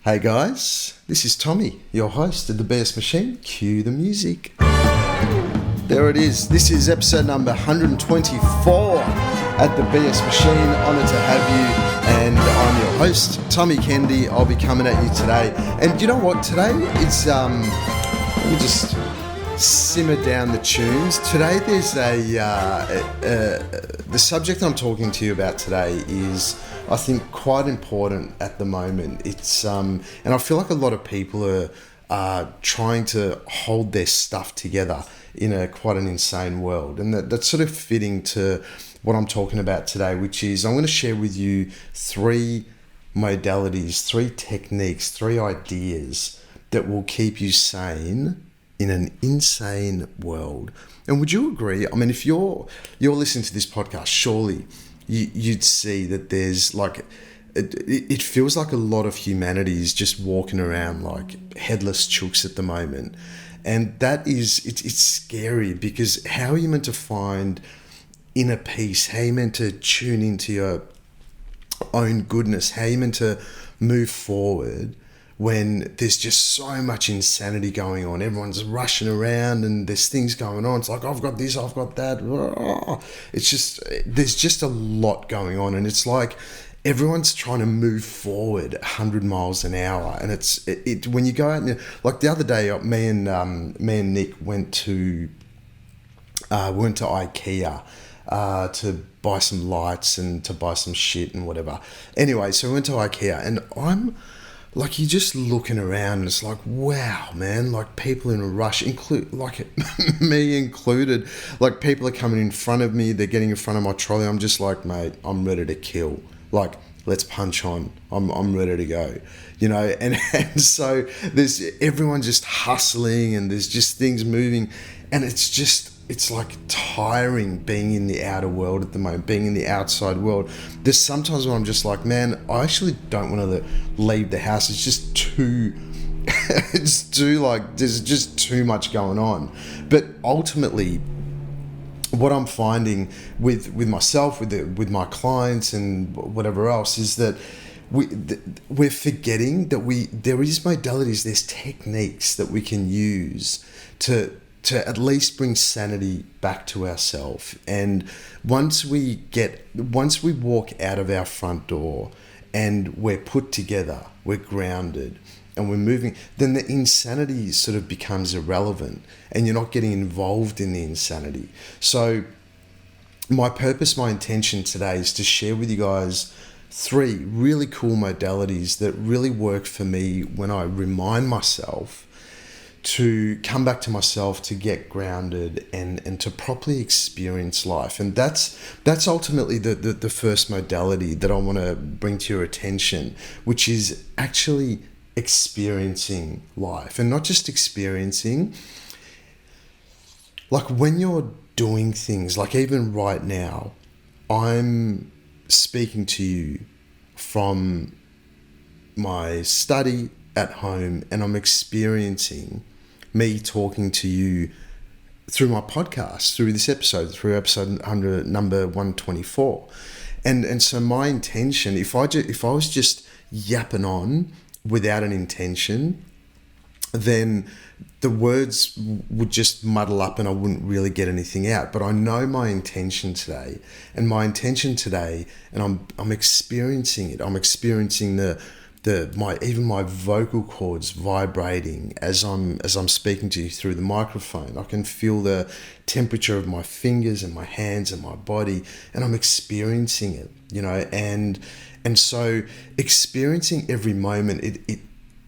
Hey guys, this is Tommy, your host of the BS Machine. Cue the music. There it is. This is episode number 124 at the BS Machine. Honoured to have you, and I'm your host, Tommy Kendi. I'll be coming at you today. And you know what? Today it's let me just simmer down the tunes. Today there's the subject I'm talking to you about today is, I think, quite important at the moment. It's and I feel like a lot of people are trying to hold their stuff together in quite an insane world, and that's sort of fitting to what I'm talking about today, which is I'm going to share with you 3 modalities, 3 techniques, 3 ideas that will keep you sane in an insane world. And would you agree? I mean, if you're listening to this podcast, surely you'd see that there's like, it feels like a lot of humanity is just walking around like headless chooks at the moment. And that is, it's scary, because how are you meant to find inner peace? How are you meant to tune into your own goodness? How are you meant to move forward when there's just so much insanity going on? Everyone's rushing around and there's things going on. It's like, I've got this, I've got that. It's just, there's just a lot going on. And it's like everyone's trying to move forward 100 miles an hour. And it's when you go out and, like the other day, me and Nick went to IKEA to buy some lights and to buy some shit and whatever. Anyway, so we went to IKEA, and I'm like, you're just looking around and it's like, wow, man, like people in a rush, like me included. Like people are coming in front of me, they're getting in front of my trolley. I'm just like, mate, I'm ready to kill. Like, let's punch on. I'm ready to go, you know. And so there's everyone just hustling, and there's just things moving, and it's like tiring being in the outer world at the moment, being in the outside world. There's sometimes when I'm just like, man, I actually don't want to leave the house. It's just too, there's just too much going on. But ultimately, what I'm finding with myself, with my clients and whatever else, is that we're forgetting that there is modalities, there's techniques that we can use to at least bring sanity back to ourselves. And once we walk out of our front door and we're put together, we're grounded, and we're moving, then the insanity sort of becomes irrelevant, and you're not getting involved in the insanity. So my purpose, my intention today is to share with you guys 3 really cool modalities that really work for me when I remind myself to come back to myself, to get grounded, and to properly experience life. And that's ultimately the first modality that I want to bring to your attention, which is actually experiencing life. And not just experiencing, like when you're doing things, like even right now, I'm speaking to you from my study at home, and I'm experiencing me talking to you through my podcast, through this episode, through episode number 124. And so my intention, if I was just yapping on without an intention, then the words would just muddle up and I wouldn't really get anything out. But I know my intention today, and I'm experiencing it. I'm experiencing my vocal cords vibrating as I'm speaking to you through the microphone. I can feel the temperature of my fingers and my hands and my body, and I'm experiencing it, you know. And so experiencing every moment,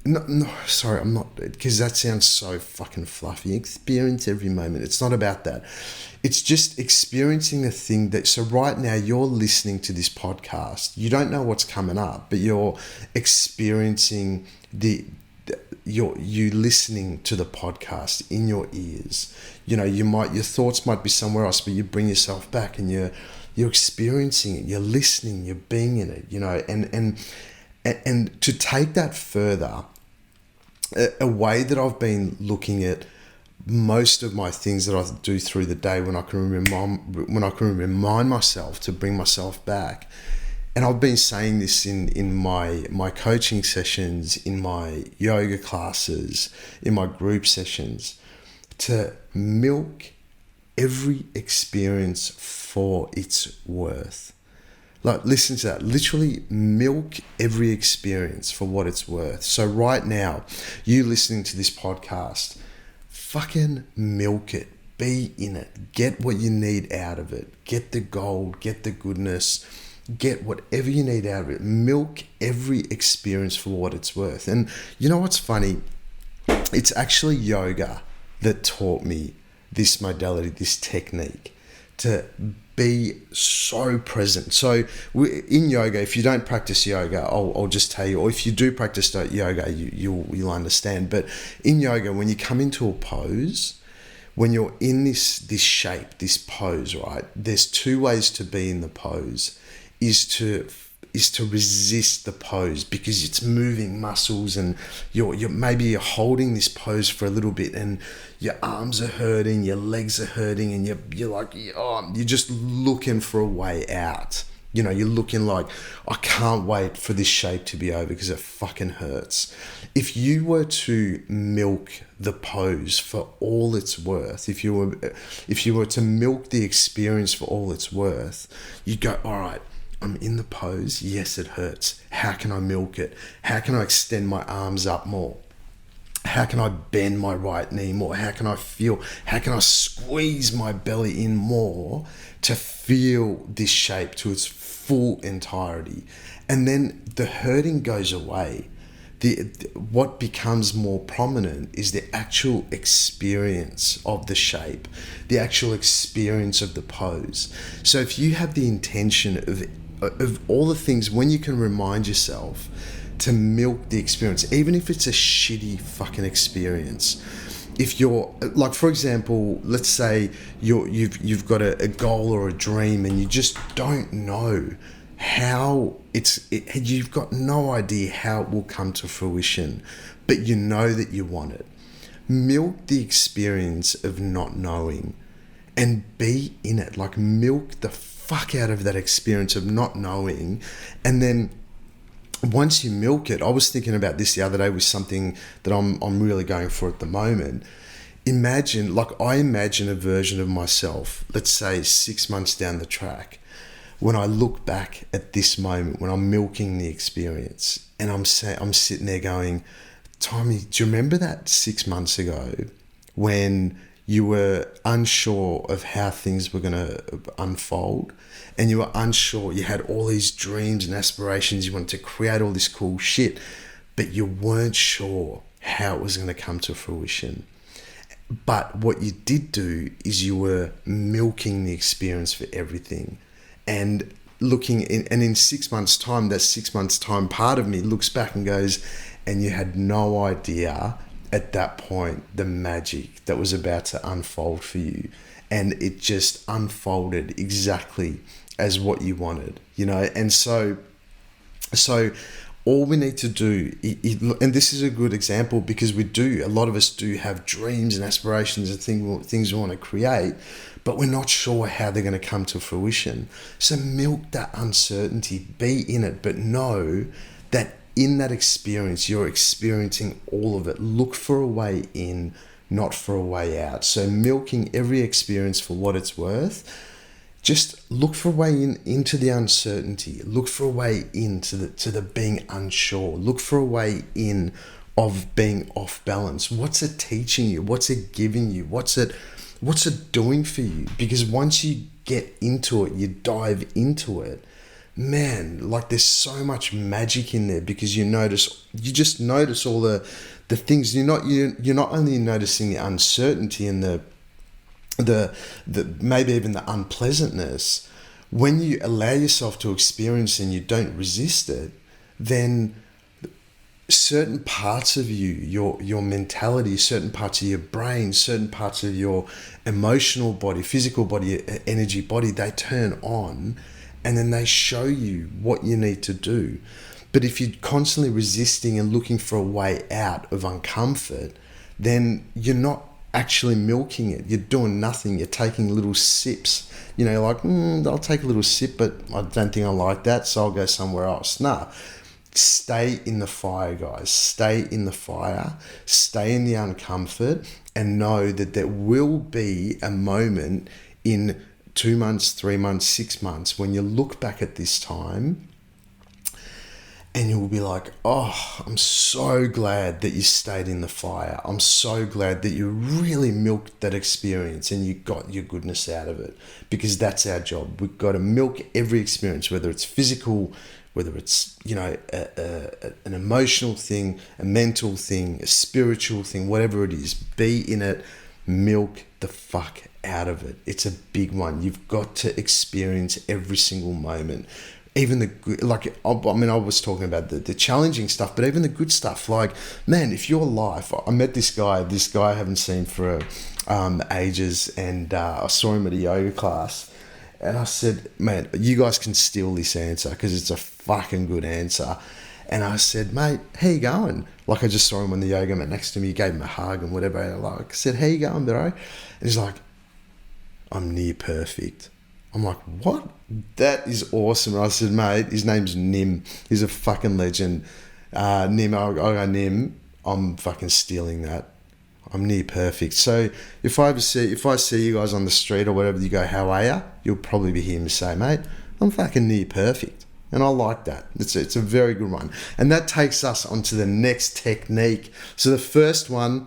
I'm not, because that sounds so fucking fluffy. Experience every moment. It's not about that. It's just experiencing the thing that, so right now you're listening to this podcast. You don't know what's coming up, but you're experiencing you listening to the podcast in your ears. You know, your thoughts might be somewhere else, but you bring yourself back and you're experiencing it. You're listening, you're being in it, you know, and to take that further, a way that I've been looking at most of my things that I do through the day when I can remind myself to bring myself back And I've been saying this in my coaching sessions, in my yoga classes, in my group sessions, to milk every experience for its worth. Like, listen to that. Literally milk every experience for what it's worth. So right now, you listening to this podcast, fucking milk it. Be in it. Get what you need out of it. Get the gold. Get the goodness. Get whatever you need out of it. Milk every experience for what it's worth. And you know what's funny? It's actually yoga that taught me this modality, this technique, to be so present. So in yoga, if you don't practice yoga, I'll just tell you, or if you do practice yoga, you'll understand. But in yoga, when you come into a pose, when you're in this shape, this pose, right? There's two ways to be in the pose. Is to resist the pose because it's moving muscles, and you're holding this pose for a little bit, and your arms are hurting, your legs are hurting, and you're just looking for a way out. You know, you're looking like, I can't wait for this shape to be over because it fucking hurts. If you were to milk the pose for all it's worth, if you were to milk the experience for all it's worth, you'd go, all right, I'm in the pose. Yes, it hurts. How can I milk it? How can I extend my arms up more? How can I bend my right knee more? How can I squeeze my belly in more to feel this shape to its full entirety? And then the hurting goes away. What becomes more prominent is the actual experience of the shape, the actual experience of the pose. So if you have the intention of all the things, when you can remind yourself to milk the experience, even if it's a shitty fucking experience. If you're like, for example, let's say you've got a goal or a dream, and you just don't know how you've got no idea how it will come to fruition, but you know that you want it. Milk the experience of not knowing and be in it. Like, milk the fuck out of that experience of not knowing. And then once you milk it, I was thinking about this the other day with something that I'm really going for at the moment. I imagine a version of myself, let's say 6 months down the track, when I look back at this moment, when I'm milking the experience, and I'm sitting there going, Tommy, do you remember that 6 months ago when you were unsure of how things were going to unfold, and you were unsure, you had all these dreams and aspirations, you wanted to create all this cool shit, but you weren't sure how it was going to come to fruition. But what you did do is you were milking the experience for everything, and in 6 months' time, that 6 months' time part of me looks back and goes, and you had no idea at that point the magic that was about to unfold for you, and it just unfolded exactly as what you wanted, you know. And so all we need to do, and this is a good example because a lot of us do have dreams and aspirations and things we want to create, but we're not sure how they're going to come to fruition. So milk that uncertainty, be in it, but know that in that experience, you're experiencing all of it. Look for a way in, not for a way out. So milking every experience for what it's worth. Just look for a way into the uncertainty. Look for a way into the being unsure. Look for a way in of being off balance. What's it teaching you? What's it giving you? What's it doing for you? Because once you get into it, you dive into it, man, like there's so much magic in there, because you just notice all the things. You're not only noticing the uncertainty and the maybe even the unpleasantness. When you allow yourself to experience and you don't resist it, then certain parts of you, your mentality, certain parts of your brain, certain parts of your emotional body, physical body, energy body, they turn on, and then they show you what you need to do. But if you're constantly resisting and looking for a way out of uncomfort, then you're not actually milking it. You're doing nothing. You're taking little sips. You know, like, I'll take a little sip, but I don't think I like that, so I'll go somewhere else. Nah. Stay in the fire, guys. Stay in the fire. Stay in the uncomfort, and know that there will be a moment in 2 months, 3 months, 6 months when you look back at this time and you'll be like, oh, I'm so glad that you stayed in the fire. I'm so glad that you really milked that experience and you got your goodness out of it, because that's our job. We've got to milk every experience, whether it's physical, whether it's, you know, an emotional thing, a mental thing, a spiritual thing, whatever it is, be in it, milk the fuck out of it. It's a big one. You've got to experience every single moment. Even the good, like, I mean, I was talking about the challenging stuff, but even the good stuff, like, man, if your life, I met this guy I haven't seen for ages, and I saw him at a yoga class, and I said, man, you guys can steal this answer because it's a fucking good answer. And I said, mate, how you going? Like, I just saw him on the yoga mat next to me, gave him a hug and whatever. And I said, how you going, bro? And he's like, I'm near perfect. I'm like, what? That is awesome. And I said, mate, his name's Nim. He's a fucking legend. Nim, I go, Nim, I'm fucking stealing that. I'm near perfect. So if I see you guys on the street or whatever, you go, how are you? You'll probably be hearing me say, mate, I'm fucking near perfect. And I like that. It's a very good one. And that takes us on to the next technique. So the first one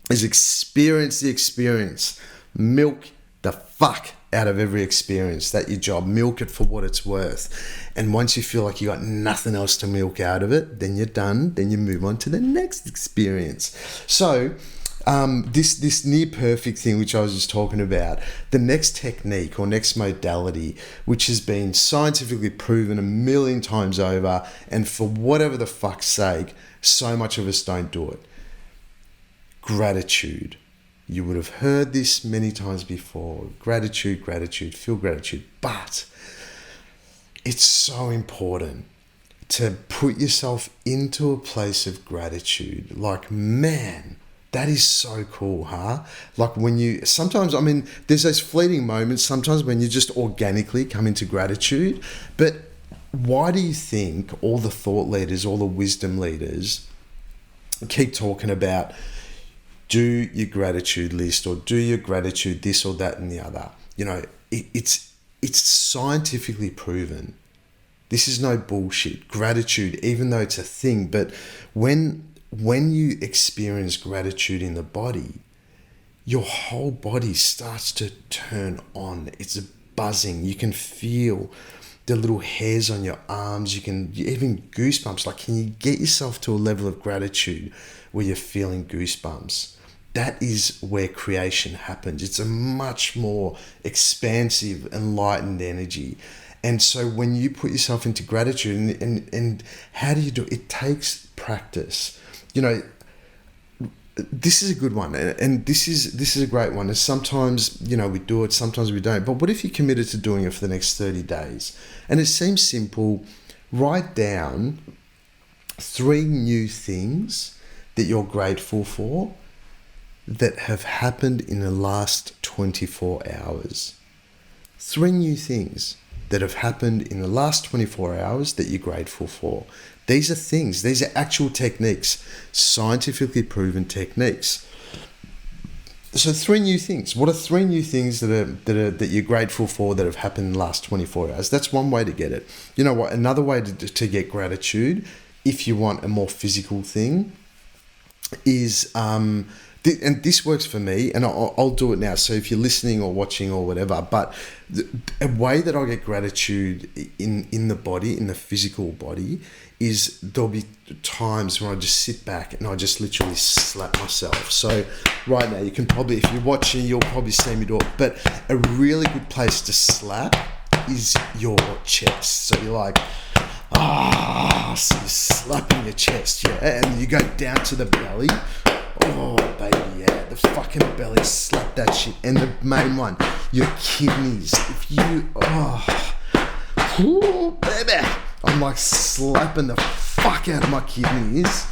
is experience the experience. Milk the fuck out of every experience. That's your job. Milk it for what it's worth. And once you feel like you got nothing else to milk out of it, then you're done. Then you move on to the next experience. So this near perfect thing, which I was just talking about, the next technique or next modality, which has been scientifically proven 1,000,000 times over, and for whatever the fuck's sake, so much of us don't do it. Gratitude. You would have heard this many times before. Gratitude, feel gratitude. But it's so important to put yourself into a place of gratitude. Like, man, that is so cool, huh? Like when you, sometimes, I mean, there's those fleeting moments sometimes when you just organically come into gratitude. But why do you think all the thought leaders, all the wisdom leaders keep talking about do your gratitude list or do your gratitude this or that and the other? You know, it's scientifically proven. This is no bullshit. Gratitude, even though it's a thing, but when you experience gratitude in the body, your whole body starts to turn on. It's buzzing. You can feel the little hairs on your arms. You can even goosebumps. Like, can you get yourself to a level of gratitude where you're feeling goosebumps? That is where creation happens. It's a much more expansive, enlightened energy. And so when you put yourself into gratitude, and how do you do it? It takes practice. You know, this is a good one, and this is a great one. And sometimes, you know, we do it, sometimes we don't. But what if you're committed to doing it for the next 30 days? And it seems simple. Write down 3 new things that you're grateful for that have happened in the last 24 hours. 3 new things that have happened in the last 24 hours that you're grateful for. These are things, these are actual techniques, scientifically proven techniques. So 3 new things. What are 3 new things that you're grateful for that have happened in the last 24 hours? That's one way to get it. You know what? Another way to get gratitude, if you want a more physical thing, is and this works for me, and I'll do it now. So if you're listening or watching or whatever, but a way that I get gratitude in the body, in the physical body, is there'll be times when I just sit back and I just literally slap myself. So right now, you can probably, if you're watching, you'll probably see me do it. But a really good place to slap is your chest. So you're like, so you're slapping your chest, yeah, and you go down to the belly. Oh, baby, yeah, the fucking belly, slap that shit. And the main one, your kidneys. If you, baby, I'm like slapping the fuck out of my kidneys.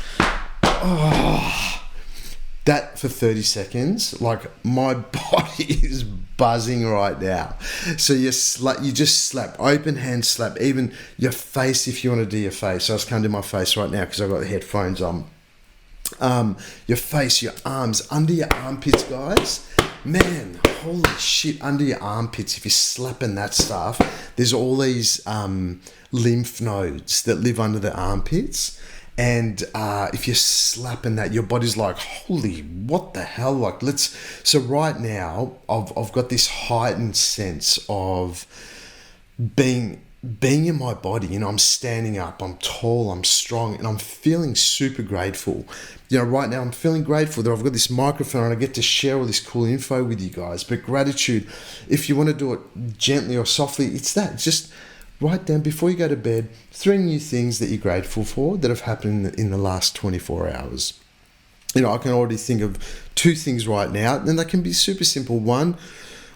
That for 30 seconds, like my body is buzzing right now. So you just slap, open hand slap, even your face if you want to do your face. So I just can't do my face right now because I've got the headphones on. Your face, your arms, under your armpits, guys. Man, holy shit, under your armpits, if you're slapping that stuff, there's all these lymph nodes that live under the armpits. And if you're slapping that, your body's like, holy, what the hell? Like, so right now, I've got this heightened sense of being in my body. You know, I'm standing up, I'm tall, I'm strong, and I'm feeling super grateful. You know, right now I'm feeling grateful that I've got this microphone and I get to share all this cool info with you guys. But gratitude, if you want to do it gently or softly, it's that. Just write down before you go to bed 3 new things that you're grateful for that have happened in the last 24 hours. You know, I can already think of 2 things right now, and they can be super simple. One,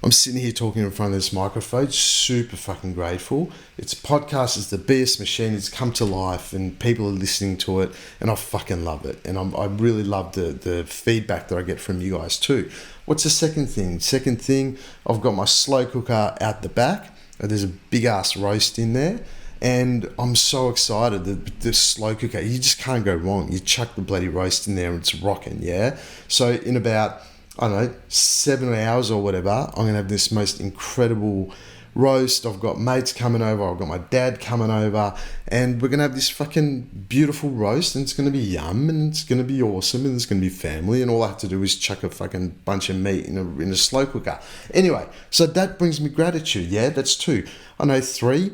I'm sitting here talking in front of this microphone, super fucking grateful. It's podcast, it's the BS machine, it's come to life and people are listening to it, and I fucking love it. And I really love the feedback that I get from you guys too. What's the second thing? Second thing, I've got my slow cooker out the back. There's a big ass roast in there. And I'm so excited that the slow cooker, you just can't go wrong. You chuck the bloody roast in there and it's rocking, yeah? So in about, I don't know, 7 hours or whatever, I'm going to have this most incredible roast. I've got mates coming over. I've got my dad coming over. And we're going to have this fucking beautiful roast. And it's going to be yum. And it's going to be awesome. And it's going to be family. And all I have to do is chuck a fucking bunch of meat in a slow cooker. Anyway, so that brings me gratitude. Yeah, that's 2. I know 3.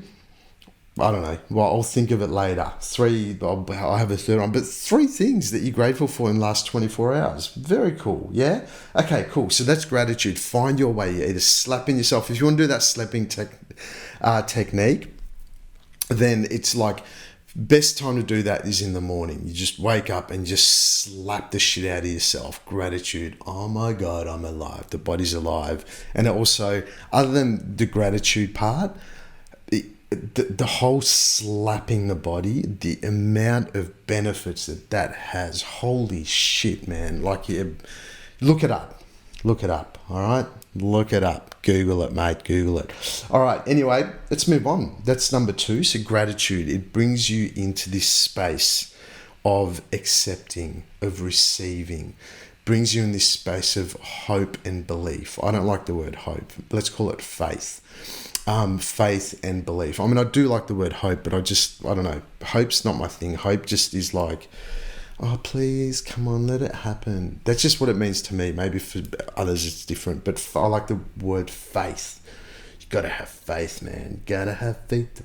I don't know. Well, I'll think of it later. 3, I'll have a third one. But 3 things that you're grateful for in the last 24 hours. Very cool, yeah? Okay, cool. So that's gratitude. Find your way. You're either slapping yourself. If you want to do that slapping technique, then it's like best time to do that is in the morning. You just wake up and just slap the shit out of yourself. Gratitude. Oh my God, I'm alive. The body's alive. And also, other than the gratitude part, the whole slapping the body, the amount of benefits that has, holy shit, man. Like, look it up, all right? Look it up. Google it, mate, Google it. All right, anyway, let's move on. That's number 2. So gratitude, it brings you into this space of accepting, of receiving, brings you in this space of hope and belief. I don't like the word hope. Let's call it faith. Faith and belief. I mean, I do like the word hope, but I don't know. Hope's not my thing. Hope just is like, oh, please, come on, let it happen. That's just what it means to me. Maybe for others it's different, but I like the word faith. You got to have faith, man. Got to have faith.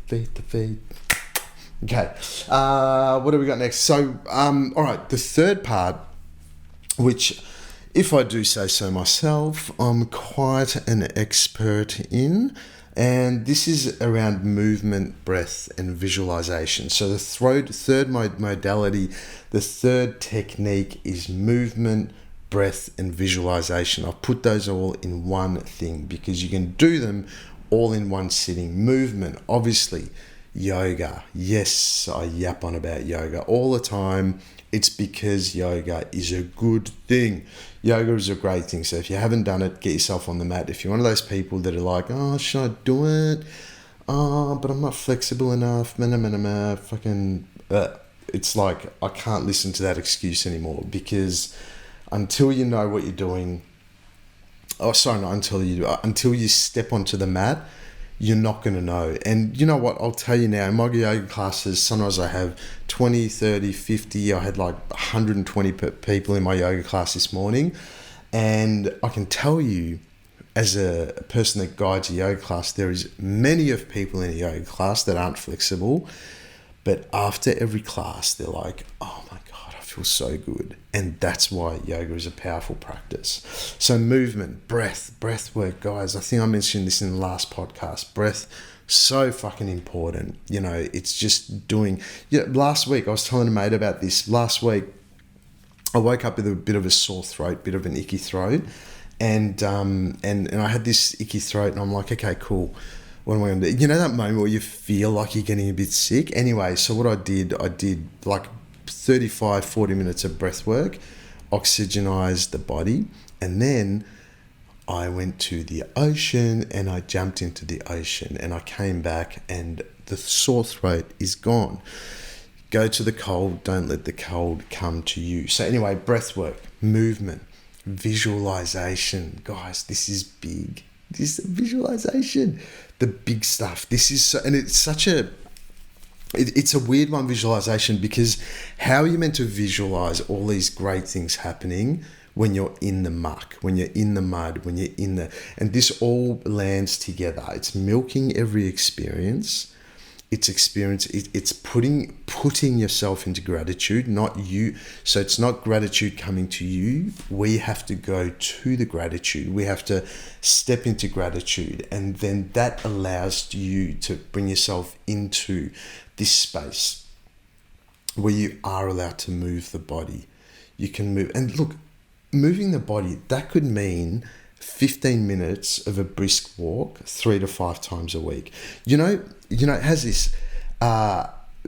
Okay. What do we got next? So, all right, the third part, which, if I do say so myself, I'm quite an expert in. And this is around movement, breath, and visualization. So the third modality, the third technique is movement, breath, and visualization. I've put those all in one thing because you can do them all in one sitting. Movement, obviously, yoga. Yes, I yap on about yoga all the time. It's because yoga is a good thing. Yoga is a great thing. So if you haven't done it, get yourself on the mat. If you're one of those people that are like, oh, should I do it? Oh, but I'm not flexible enough. It's like, I can't listen to that excuse anymore, because until you know what you're doing, until you step onto the mat, you're not going to know. And you know what? I'll tell you now, in my yoga classes, sometimes I have 20, 30, 50. I had like 120 people in my yoga class this morning. And I can tell you, as a person that guides a yoga class, there is many of people in a yoga class that aren't flexible. But after every class, they're like, oh my God, I feel so good. And that's why yoga is a powerful practice. So movement, breath work, guys. I think I mentioned this in the last podcast. Breath, so fucking important. You know, it's just doing... last week, I was telling a mate about this. Last week, I woke up with a bit of a sore throat, bit of an icky throat. And I had this icky throat, and I'm like, okay, cool. What am I going to do? You know that moment where you feel like you're getting a bit sick? Anyway, so what I did like 35, 40 minutes of breath work. oxygenized the body, and then I went to the ocean and I jumped into the ocean and I came back and the sore throat is gone. Go to the cold, don't let the cold come to you. So anyway, breath work, movement, visualization. Guys, this is big. This is visualization, the big stuff. This is so, and it's such a, it's a weird one, visualization, because how are you meant to visualize all these great things happening when you're in the muck, when you're in the mud, when you're in the, and this all lands together. It's milking every experience. It's putting yourself into gratitude, not you. So it's not gratitude coming to you. We have to go to the gratitude. We have to step into gratitude. And then that allows you to bring yourself into this space where you are allowed to move the body. You can move. And look, moving the body, that could mean 15 minutes of a brisk walk 3 to 5 times a week. You know, it has this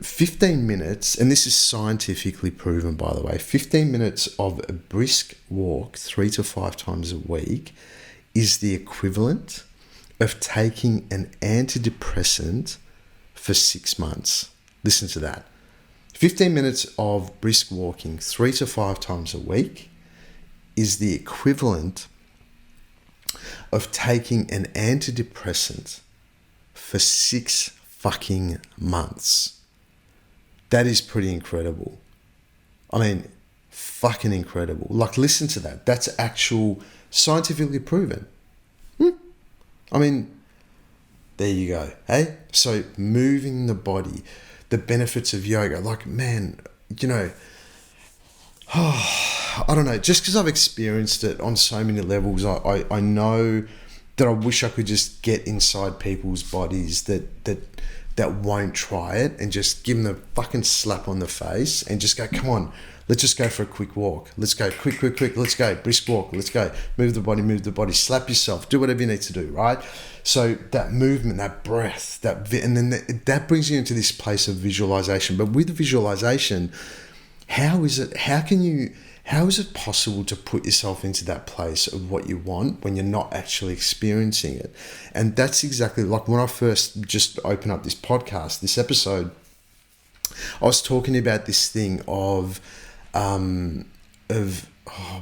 15 minutes, and this is scientifically proven, by the way, 15 minutes of a brisk walk 3 to 5 times a week is the equivalent of taking an antidepressant for 6 months. Listen to that. 15 minutes of brisk walking 3 to 5 times a week is the equivalent of taking an antidepressant for 6 fucking months. That is pretty incredible. I mean, fucking incredible. Like, listen to that. That's actual scientifically proven. I mean, there you go. Hey? So moving the body, the benefits of yoga, like, man, you know, I don't know, just because I've experienced it on so many levels, I know that I wish I could just get inside people's bodies that won't try it and just give them a fucking slap on the face and just go, come on, let's just go for a quick walk. Let's go, quick, let's go, brisk walk, let's go, move the body, slap yourself, do whatever you need to do, right? So that movement, that breath, and then that brings you into this place of visualization. But with visualization, how is it possible to put yourself into that place of what you want when you're not actually experiencing it? And that's exactly like when I first just opened up this podcast, this episode, I was talking about this thing of what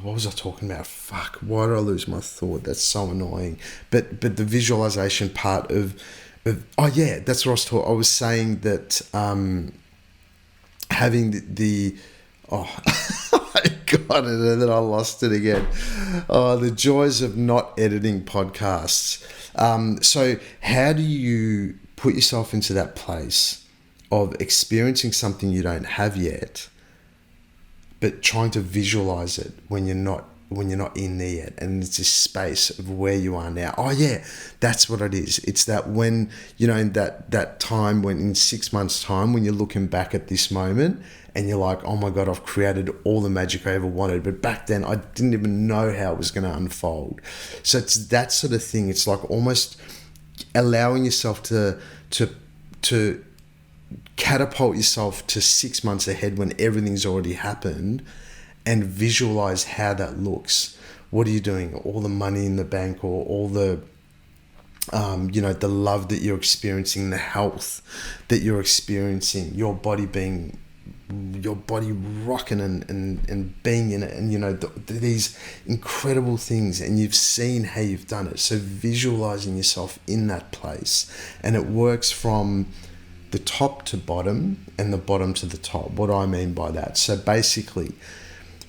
was I talking about? Fuck, why did I lose my thought? That's so annoying. But the visualization part of oh yeah, that's what I was talking. I was saying that having the oh, I got it and then I lost it again. Oh, the joys of not editing podcasts. So how do you put yourself into that place of experiencing something you don't have yet, but trying to visualize it when you're not in there yet, and it's this space of where you are now? Oh yeah, that's what it is. It's that when, you know, in that time when in 6 months' time, when you're looking back at this moment and you're like, oh my God, I've created all the magic I ever wanted. But back then I didn't even know how it was going to unfold. So it's that sort of thing. It's like almost allowing yourself to catapult yourself to 6 months ahead when everything's already happened, and visualize how that looks. What are you doing? All the money in the bank, or all the, the love that you're experiencing, the health that you're experiencing, your body rocking and being in it, and, you know, these incredible things, and you've seen how you've done it. So visualizing yourself in that place, and it works from the top to bottom and the bottom to the top. What do I mean by that? So basically,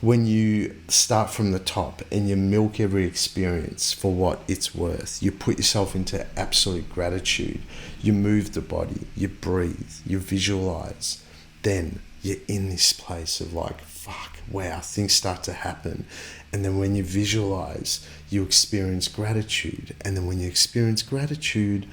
when you start from the top and you milk every experience for what it's worth, you put yourself into absolute gratitude, you move the body, you breathe, you visualize, then you're in this place of like, fuck, wow, things start to happen. And then when you visualize, you experience gratitude. And then when you experience gratitude,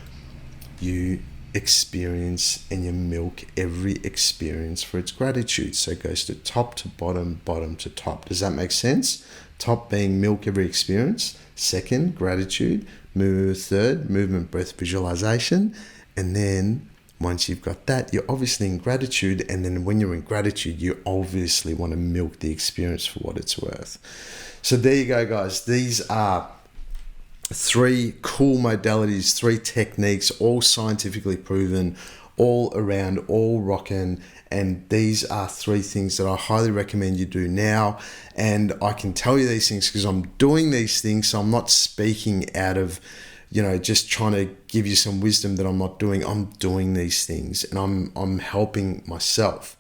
you experience and you milk every experience for its gratitude. So it goes to top to bottom, bottom to top. Does that make sense? Top being milk every experience. Second, gratitude. Third, movement, breath, visualization. And then Once you've got that, you're obviously in gratitude. And then when you're in gratitude, you obviously want to milk the experience for what it's worth. So there you go, guys. These are 3 cool modalities, 3 techniques, all scientifically proven, all around, all rocking. And these are 3 things that I highly recommend you do now. And I can tell you these things because I'm doing these things. So I'm not speaking out of, just trying to give you some wisdom that I'm not doing. I'm doing these things, and I'm helping myself,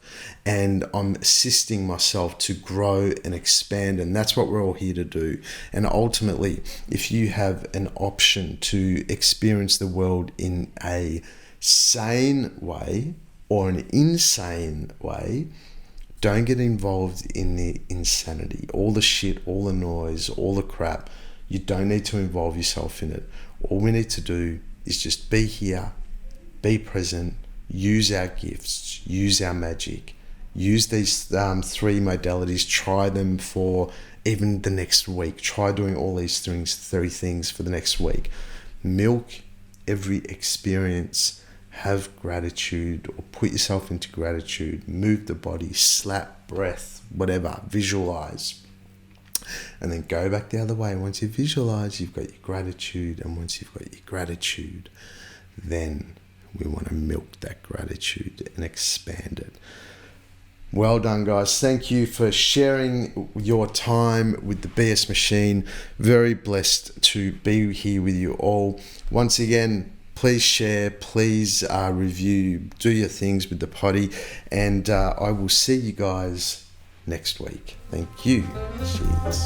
and I'm assisting myself to grow and expand. And that's what we're all here to do. And ultimately, if you have an option to experience the world in a sane way or an insane way, don't get involved in the insanity, all the shit, all the noise, all the crap. You don't need to involve yourself in it. All we need to do is just be here, be present, use our gifts, use our magic, use these 3 modalities, try them for even the next week. Try doing all these 3 things for the next week. Milk every experience. Have gratitude, or put yourself into gratitude. Move the body, slap, breath, whatever, visualize. And then go back the other way. Once you visualize, you've got your gratitude. And once you've got your gratitude, then we want to milk that gratitude and expand it. Well done, guys. Thank you for sharing your time with the BS Machine. Very blessed to be here with you all. Once again, please share, please review, do your things with the potty. And I will see you guys next week. Thank you. Cheers.